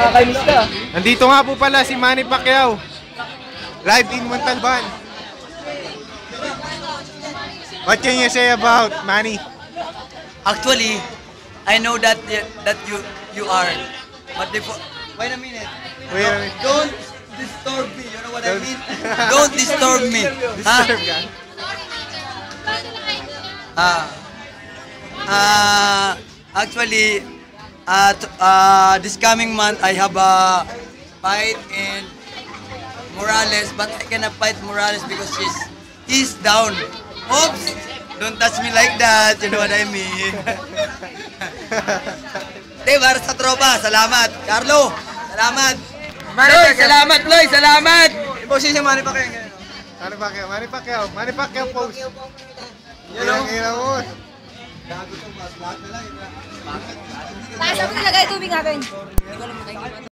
Nakakainis ka. Nandito nga po pala si Manny Pacquiao. Live in Montalban. What can you say about Manny? Actually, I know that you are. But before, wait a minute. Wait a minute. Don't disturb me. You know what I mean? Don't disturb me. Disturb ka? Actually, this coming month I have a fight in Morales, but I cannot fight Morales because he's down. Oops! Don't touch me like that. You know what I mean? Para sa tropa. Salamat. Carlo, salamat. Loy, salamat, Loy, salamat! Iposin si Manny Pacquiao. Manny Pacquiao, Manny Pacquiao, Manny Pacquiao pose. Yan o. Ina mo. Taas ako nilagay tubig natin.